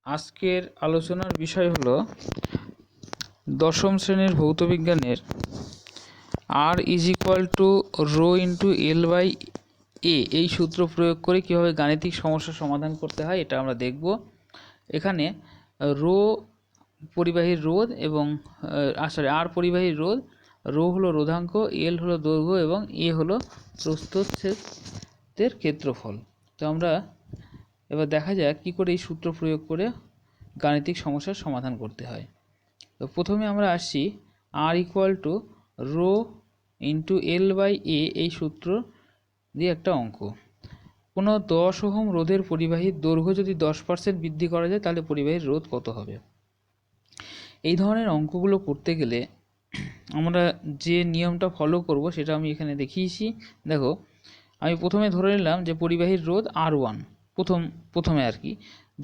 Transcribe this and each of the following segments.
আজকের আলোচনার বিষয় হলো দশম শ্রেণীর ভৌতবিজ্ঞানের R is equal to rho into L by A এই সূত্র প্রয়োগ করে কীভাবে গাণিতিক সমস্যার সমাধান করতে হয় এটা আমরা দেখব। এখানে রো পরিবাহীর রোধ এবং আর পরিবাহীর রোধ, রো হলো রোধাঙ্ক, এল হলো দৈর্ঘ্য এবং এ হলো প্রস্থচ্ছেদের ক্ষেত্রফল। তো আমরা এবার দেখা যাক কী করে এই সূত্র প্রয়োগ করে গাণিতিক সমস্যার সমাধান করতে হয়। তো প্রথমে আমরা আসছি R equal to rho into L by A এই সূত্র দিয়ে একটা অঙ্ক। কোনো 10 ওহম রোধের পরিবাহীর দৈর্ঘ্য যদি 10% বৃদ্ধি করা যায় তাহলে পরিবাহীর রোধ কত হবে। এই ধরনের অঙ্কগুলো করতে গেলে আমরা যে নিয়মটা ফলো করব সেটা আমি এখানে দেখিয়েছি। দেখো, আমি প্রথমে ধরে নিলাম যে পরিবাহীর রোধ R1, প্রথমে আর কি,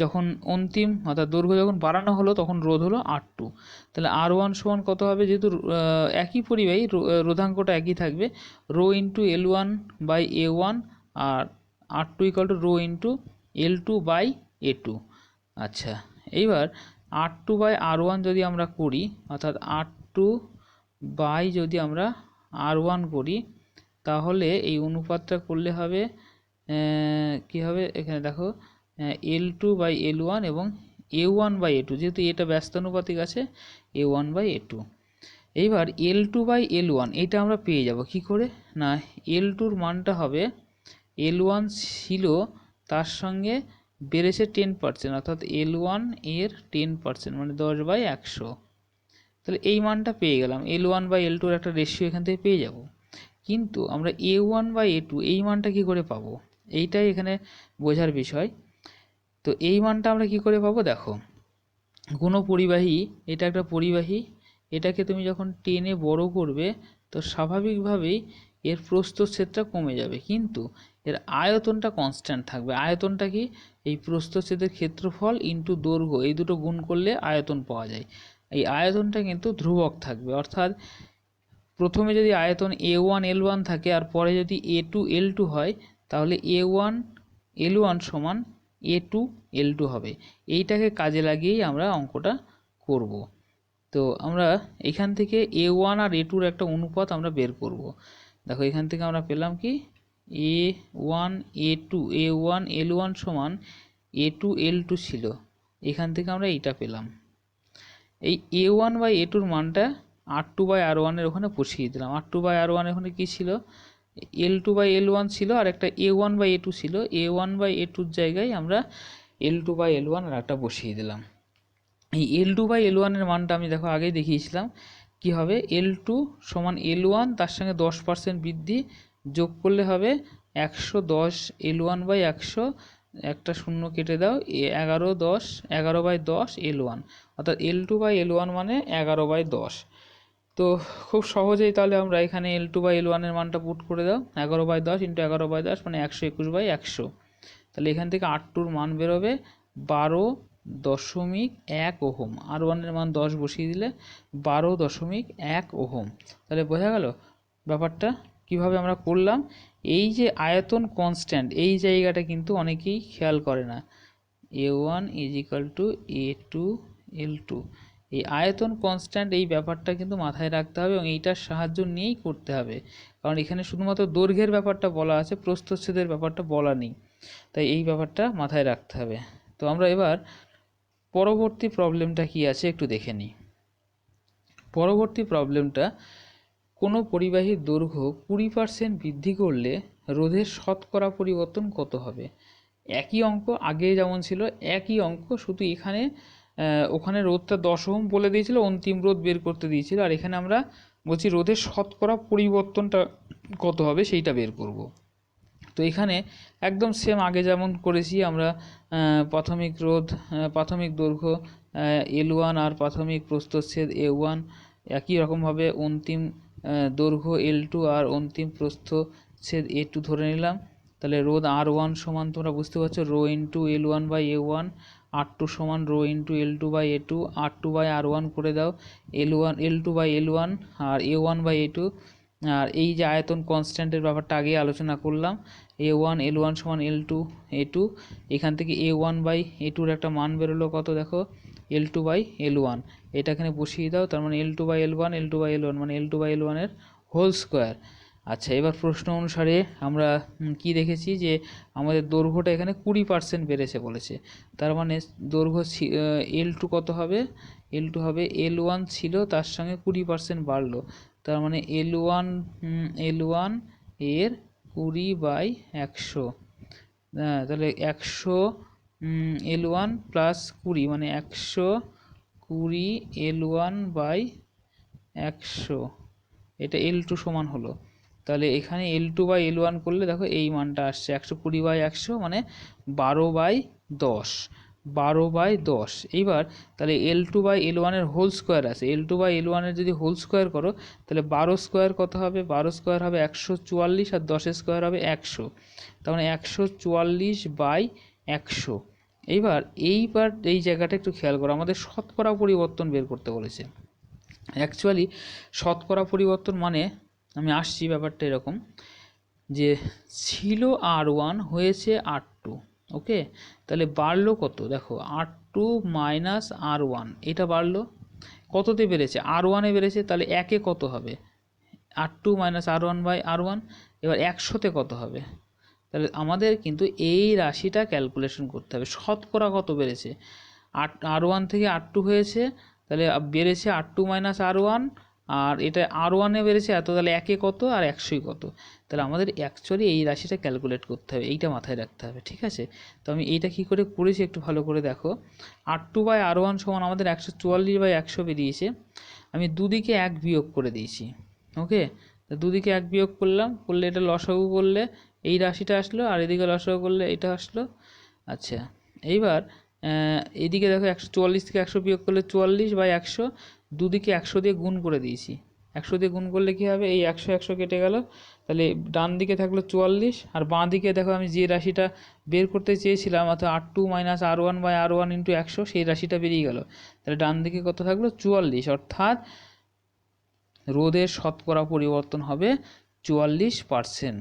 যখন অন্তিম অর্থাৎ দৈর্ঘ্য যখন বাড়ানো হলো তখন রোধ হলো R2। তাহলে R1 সমান কত হবে, যেহেতু একই পরিবাহী রোধাঙ্কটা একই থাকবে, rho into L1 by A1 আর R2 equal to rho into L2 by A2। আচ্ছা, এইবার R2 বাই R1 যদি আমরা করি, অর্থাৎ R2 বাই যদি আমরা R1 করি, তাহলে এই অনুপাতটা করলে হবে কী হবে, এখানে দেখো L2 বাই L1 এবং A1 বাই A2, যেহেতু এটা ব্যস্তানুপাতিক আছে, A1 বাই A2। এইবার L2 বাই L1 এটা আমরা পেয়ে যাব কি করে, না L2-র মানটা হবে L1 ছিল তার সঙ্গে বেড়েছে 10%, অর্থাৎ L1 এর 10% মানে 10/100। তাহলে এই মানটা পেয়ে গেলাম, L1 বাই L2-র একটা রেশিও এখান থেকে পেয়ে যাব। কিন্তু আমরা A1 বাই A2 এই মানটা কি করে পাবো, এইটাই এখানে বোঝার বিষয়। তো এই মানটা আমরা কি করে পাবো, দেখো, কোনো পরিবাহী, এটা একটা পরিবাহী, এটাকে তুমি যখন টেনে বড় করবে তো স্বাভাবিকভাবেই এর প্রস্থচ্ছেদটা কমে যাবে, কিন্তু এর আয়তনটা কনস্ট্যান্ট থাকবে। আয়তনটা কি, এই প্রস্থচ্ছেদের ক্ষেত্রফল ইন্টু দৈর্ঘ্য, এই দুটো গুণ করলে আয়তন পাওয়া যায়। এই আয়তনটা কিন্তু ধ্রুবক থাকবে, অর্থাৎ প্রথমে যদি আয়তন A1 L1 থাকে আর পরে যদি A2 L2 হয়, তাহলে A1 L1 সমান A2 L2 হবে। এইটাকে কাজে লাগিয়েই আমরা অঙ্কটা করব। তো আমরা এখান থেকে A1 আর A2-র একটা অনুপাত আমরা বের করব। দেখো, এখান থেকে আমরা পেলাম কি, A1 L1 সমান A2 L2 ছিল, এখান থেকে আমরা এইটা পেলাম। এই A1 বাই A2-র মানটা R2 বাই R1-এর ওখানে বসিয়ে দিলাম। R2 বাই R1 ওখানে কী ছিল, L2 বাই L1 ছিল, আর একটা A1 বাই A2 ছিল। A1 বাই A2-র জায়গায় আমরা L2 বাই L1 আর একটা বসিয়ে দিলাম। এই L2 বাই L1-এর মানটা আমি দেখো আগেই দেখিয়েছিলাম কি হবে, L2 সমান L1 তার সঙ্গে 10% বৃদ্ধি যোগ করলে হবে 110 L1 বাই 100, একটা শূন্য কেটে দাও, 11/10 L1, অর্থাৎ L2 বাই L1 মানে 11/10। তো খুব সহজেই তাহলে আমরা এখানে L2 বাই L1-এর মানটা পুট করে দাও, 11/10 ইন্টু 11/10 মানে 121/100। তাহলে এখান থেকে R2-র মান বেরোবে 12.1 ওহম। R1-এর মান 10 বসিয়ে দিলে 12.1 ওহম। তাহলে বোঝা গেল ব্যাপারটা কিভাবে আমরা করলাম। এই যে আয়তন কনস্ট্যান্ট, এই জায়গাটা কিন্তু অনেকেই খেয়াল করে না। A1 is equal to A2 L2, এই আয়তন কনস্ট্যান্ট, এই ব্যাপারটা কিন্তু মাথায় রাখতে হবে এবং এইটার সাহায্য নিয়েই করতে হবে, কারণ এখানে শুধুমাত্র দৈর্ঘ্যের ব্যাপারটা বলা আছে, প্রস্থচ্ছেদের ব্যাপারটা বলা নেই, তাই এই ব্যাপারটা মাথায় রাখতে হবে। তো আমরা এবার পরবর্তী প্রবলেমটা কি আছে একটু দেখে নিই। পরবর্তী প্রবলেমটা, কোনো পরিবাহীর দৈর্ঘ্য 20% বৃদ্ধি করলে রোধের শতকরা পরিবর্তন কত হবে। একই অঙ্ক, আগে যেমন ছিল একই অঙ্ক, শুধু এখানে ওখানে রোধটা 10 ওহম বলে দিয়েছিল, অন্তিম রোধ বের করতে দিয়েছিল, আর এখানে আমরা বলছি রোধের শতকরা পরিবর্তনটা কত হবে সেইটা বের করব। তো এখানে একদম সেম আগে যেমন করেছি আমরা, প্রাথমিক দৈর্ঘ্য L1 আর প্রাথমিক প্রস্থচ্ছেদ A1, একই রকমভাবে অন্তিম দৈর্ঘ্য L2 আর অন্তিম প্রস্থচ্ছেদ A2 ধরে নিলাম। তাহলে রোধ R1 সমান তোমরা বুঝতে পারছো rho into L1 by A1, R2 সমান rho into L2 by A2, R2 by R1 করে দাও, L2 by L1 R A1 by A2, আর এই যে আয়তন কনস্ট্যান্টের ব্যাপারটা আগে আলোচনা করলাম, A1 সমান L2 A2, এখান থেকে A1/A2-র একটা মান বেরোলো কত দেখো, L2/L1, এটা এখানে বসিয়ে দাও, তার মানে L2/L1 মানে L2/L1-এর হোল স্কোয়ার। আচ্ছা, এবার প্রশ্ন অনুসারে আমরা কি দেখেছি যে আমাদের দৈর্ঘ্যটা এখানে 20% বেড়েছে বলেছে, তার মানে দৈর্ঘ্য L2 কত হবে, L2 হবে L1 ছিল তার সঙ্গে 20% বাড়লো, তার মানে L1 এর 20/100, তাহলে 100 L1 প্লাস 20 মানে 120 L1/100, এটা L2 সমান হলো। তাহলে এখানে L2/L1 করলে দেখো এই মানটা আসছে 120/100 মানে 12/10, 12/10। এইবার তাহলে L2/L1-এর হোল স্কোয়ার আছে, L2/L1-এর যদি হোল স্কোয়ার করো তাহলে 12 স্কোয়ার কত হবে, 12 স্কোয়ার হবে 144, আর 10 স্কোয়ার হবে 100, তার মানে 144/100। এইবার এই জায়গাটা একটু খেয়াল করো, আমাদের শতকরা পরিবর্তন বের করতে বলেছে। অ্যাকচুয়ালি শতকরা পরিবর্তন মানে আমি আসছি ব্যাপারটা এরকম যে ছিল R1 হয়েছে R2, ওকে, তাহলে বাড়লো কত দেখো, R2 মাইনাস R1, এটা বাড়লো কততে বেড়েছে, R1-এ বেড়েছে, তাহলে একে কত হবে, R2 মাইনাস R1/R1, এবার 100-তে কত হবে, তাহলে আমাদের কিন্তু এই রাশিটা ক্যালকুলেশন করতে হবে, শতকরা কত বেড়েছে, R1 থেকে R2 হয়েছে, তাহলে বেড়েছে R2 মাইনাস R1, আর এটা R1-এ বেড়েছে এত, তাহলে একে কত আর 100-ই কত, তাহলে আমাদের অ্যাকচুয়ালি এই রাশিটা ক্যালকুলেট করতে হবে, এইটা মাথায় রাখতে হবে, ঠিক আছে। তো আমি এইটা কী করে করেছি একটু ভালো করে দেখো, R2/R1 সমান আমাদের 144/100 বেরিয়েছে, আমি দুদিকে 1 বিয়োগ করে দিয়েছি, ওকে, তো দুদিকে 1 বিয়োগ করলে এটা লসাগু করলে এই রাশিটা আসলো, আর এদিকে লসাগু করলে এটা আসলো। আচ্ছা, এইবার এদিকে দেখো 144 থেকে 100 বিয়োগ করলে 44/100, দুদিকে 100 দিয়ে গুণ করে দিয়েছি, 100 দিয়ে গুণ করলে কী হবে, এই 100 কেটে গেল, তাহলে ডান দিকে থাকলো 44, আর বাঁ দিকে দেখো আমি যে রাশিটা বের করতে চেয়েছিলাম অর্থাৎ R2 মাইনাস R1/R1 ইন্টু 100, সেই রাশিটা বেরিয়ে গেল, তাহলে ডান দিকে কত থাকলো 44, অর্থাৎ রোধের শতকরা পরিবর্তন হবে 44%।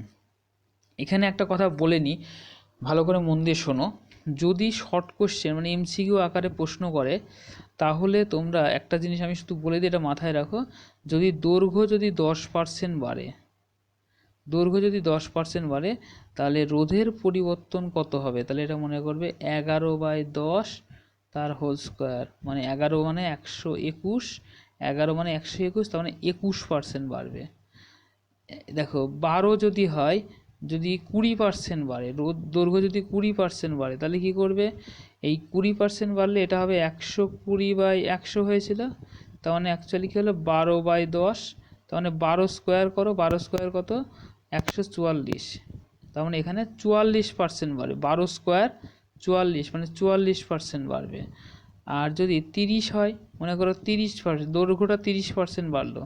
এখানে একটা কথা বলে নিই, ভালো করে মন দিয়ে শোনো, যদি শর্ট কোশ্চেন মানে MCQ আকারে প্রশ্ন করে তাহলে তোমরা একটা জিনিস আমি শুধু বলে দিই, এটা মাথায় রাখো, যদি দৈর্ঘ্য যদি 10% বাড়ে, দৈর্ঘ্য যদি 10% বাড়ে তাহলে রোধের পরিবর্তন কত হবে, তাহলে এটা মনে করবে 11/10 তার হোল স্কোয়ার, মানে 11 মানে 121, 11 মানে 121, তার মানে 21% বাড়বে। দেখো 12 যদি হয়, যদি 20% বাড়ে, দৈর্ঘ্য যদি 20% বাড়ে, তাহলে কি করবে, এই 20% বাড়লে এটা হবে 120/100 হয়েছিল, তার মানে অ্যাকচুয়ালি কী হলো 12/10, তার মানে 12 স্কোয়ার করো, 12 স্কোয়ার কত 144, তার মানে এখানে 44% বাড়বে, 12 স্কোয়ার 44 মানে 44% বাড়বে। আর যদি 30 হয়, মনে করো 30%, দৈর্ঘ্যটা 30% বাড়লো,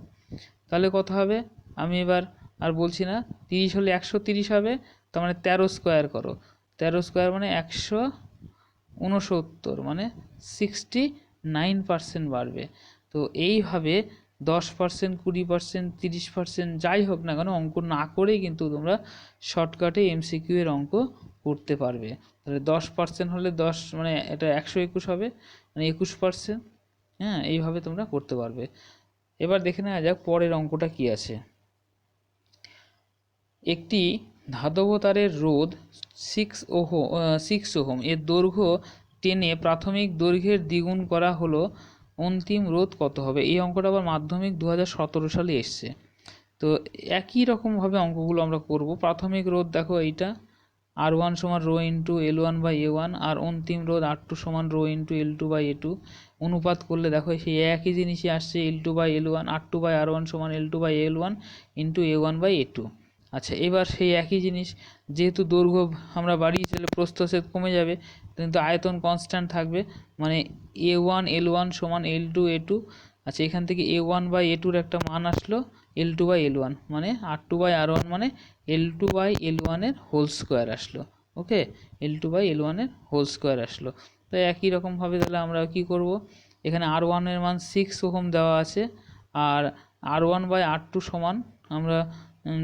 তাহলে কত হবে, আমি এবার আর বলছি না, 30 হলে 130 হবে, তার মানে 13 স্কোয়ার করো, 13 স্কোয়ার মানে 169, মানে 69% বাড়বে। তো এইভাবে 10%, 20%, 30% যাই হোক না কেন অঙ্ক না করেই কিন্তু তোমরা শর্টকাটে MCQ এর অঙ্ক করতে পারবে। তাহলে 10% হলে 10 মানে এটা 121 হবে, মানে 21%, হ্যাঁ, এইভাবে তোমরা করতে পারবে। এবার দেখে নেওয়া যাক পরের অঙ্কটা কি আছে। একটি ধাতব তারের রোধ 6 ওহম এর দৈর্ঘ্য টেনে প্রাথমিক দৈর্ঘ্যের দ্বিগুণ করা হলো, অন্তিম রোধ কত হবে। এই অঙ্কটা আবার মাধ্যমিক 2017 সালে এসছে। তো একই রকমভাবে অঙ্কগুলো আমরা করব। প্রাথমিক রোধ দেখো এইটা, R1 সমান রো ইন্টু L1/A1, আর অন্তিম রোধ R2 সমান রো ইন্টু L2/A2, অনুপাত করলে দেখো সেই একই জিনিসই আসছে, L2/L1, R2/R1 সমান L2/L1 ইন্টু A1/A2। আচ্ছা, এবার সেই একই জিনিস, যেহেতু দৈর্ঘ্য আমরা বাড়িয়েছি তাহলে প্রস্থচ্ছেদ কমে যাবে, কিন্তু আয়তন কনস্ট্যান্ট থাকবে, মানে A1/L1 সমান L2/A2। আচ্ছা, এখান থেকে A1/A2-র একটা মান আসলো, L2/L1 মানে R2/R1 মানে L2/L1-এর হোল স্কোয়ার আসলো, ওকে, L2/L1-এর হোল স্কোয়ার আসলো। তো একই রকমভাবে তাহলে আমরা কি করব, এখানে R1-এর মান 6 ওহম দেওয়া আছে, আর R1/R2 সমান আমরা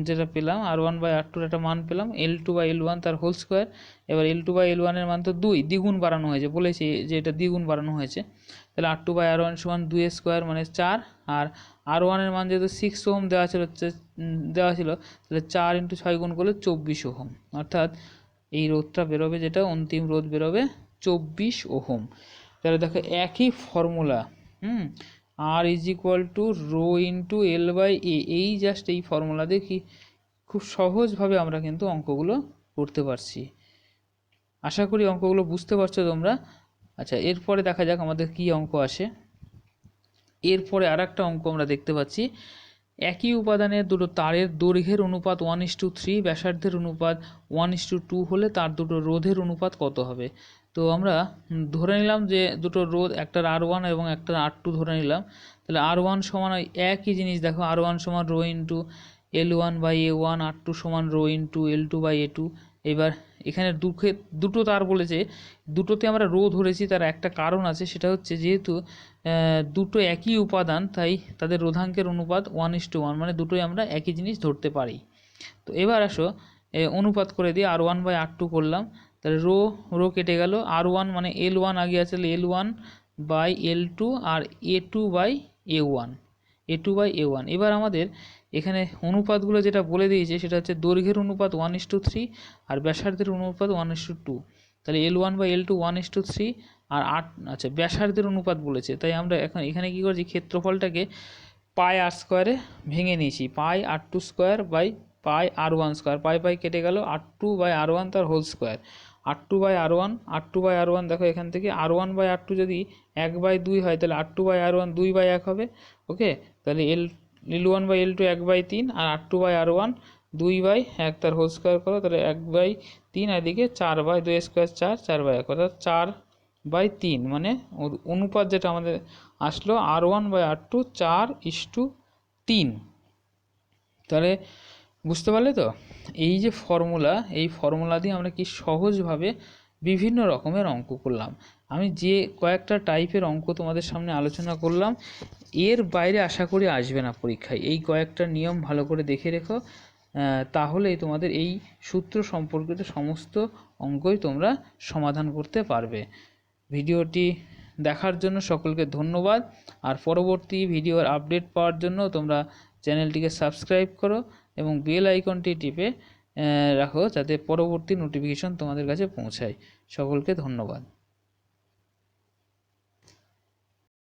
যেটা পেলাম R1/R2 একটা মান পেলাম, L2/L1 তার হোল স্কোয়ার। এবার L2/L1 এর মান তো 2, দ্বিগুণ বাড়ানো হয়েছে, বলেছি যে এটা দ্বিগুণ বাড়ানো হয়েছে, তাহলে R2/R1 সমান 2 স্কোয়ার মানে 4। আর R1 এর মান যেহেতু 6 ওহম দেওয়া ছিল তাহলে 4 × 6 গুণ করলে 24 ওহম, অর্থাৎ এই রোধটা বেরোবে, যেটা অন্তিম রোধ বেরোবে 24 ওহম। তাহলে দেখো একই formula, R = rho into L/A, এই জাস্ট এই ফর্মুলা দিয়ে কি খুব সহজভাবে আমরা কিন্তু অঙ্কগুলো করতে পারছি। আশা করি অঙ্কগুলো বুঝতে পারছো তোমরা। আচ্ছা, এরপরে দেখা যাক আমাদের কি অঙ্ক আসে। এরপরে আর একটা অঙ্ক আমরা দেখতে পাচ্ছি, একই উপাদানের দুটো তারের দৈর্ঘ্যের অনুপাত 1:3, ব্যাসার্ধের অনুপাত 1:2 হলে তার দুটো রোধের অনুপাত কত হবে। তো আমরা ধরে নিলাম যে দুটো রোধ, একটার R1 এবং একটার R2 ধরে নিলাম। তাহলে R1 সমান একই জিনিস, দেখো R1 সমান রো ইন্টু L1/A1, R2 সমান রো ইন্টু L2/A2। এবার এখানে দুটো তার বলেছে, দুটোতে আমরা রো ধরেছি, তার একটা কারণ আছে, সেটা হচ্ছে যেহেতু দুটো একই উপাদান তাই তাদের রোধাঙ্কের অনুপাত 1:1, মানে দুটোই আমরা একই জিনিস ধরতে পারি। তো এবার আসো অনুপাত করে দিই, R1/R2 করলাম, তাহলে রো কেটে গেল, R1 মানে L1 আগে আছে, L1/L2 আর A2/A1। এবার আমাদের এখানে অনুপাতগুলো যেটা বলে দিয়েছে সেটা হচ্ছে দৈর্ঘ্যের অনুপাত 1:3 আর ব্যাসার্ধের অনুপাত 1:2। তাহলে L1/L2 1:3 আর আচ্ছা ব্যাসার্ধের অনুপাত বলেছে, তাই আমরা এখন এখানে কী করছি, ক্ষেত্রফলটাকে πr² ভেঙে নিয়েছি, πr2² পাই কেটে গেল, R2/R1 তার হোল স্কোয়ার, R2/R1 দেখো এখান থেকে R1/R2 যদি 1/2 হয় তাহলে R2/R1 2/1 হবে। ওকে, তাহলে L1/L2 1/3 আর R2/R1 2/1 তার হোল স্কোয়ার করো, তাহলে 1/3, আর এদিকে 4/2 স্কোয়ার 4/1, অর্থাৎ 4/3, মানে অনুপাত যেটা আমাদের আসলো R1/R2 4:3। তাহলে বুঝতে পারলে তো, এই যে ফর্মুলা, এই ফর্মুলা দিয়ে আমরা কি সহজভাবে বিভিন্ন রকমের অঙ্ক করলাম। আমি যে কয়েকটা টাইপের অঙ্ক তোমাদের সামনে আলোচনা করলাম, এর বাইরে আশা করি আসবে না পরীক্ষায়। এই কয়েকটা নিয়ম ভালো করে দেখে রেখো, তাহলেই তোমাদের এই সূত্র সম্পর্কিত সমস্ত অঙ্কই তোমরা সমাধান করতে পারবে। ভিডিওটি দেখার জন্য সকলকে ধন্যবাদ। আর পরবর্তী ভিডিওর আপডেট পাওয়ার জন্য তোমরা চ্যানেলটিকে সাবস্ক্রাইব করো এবং বেল আইকনটি টিপে রাখো, যাতে পরবর্তী নোটিফিকেশন তোমাদের কাছে পৌঁছায়। সকলকে ধন্যবাদ।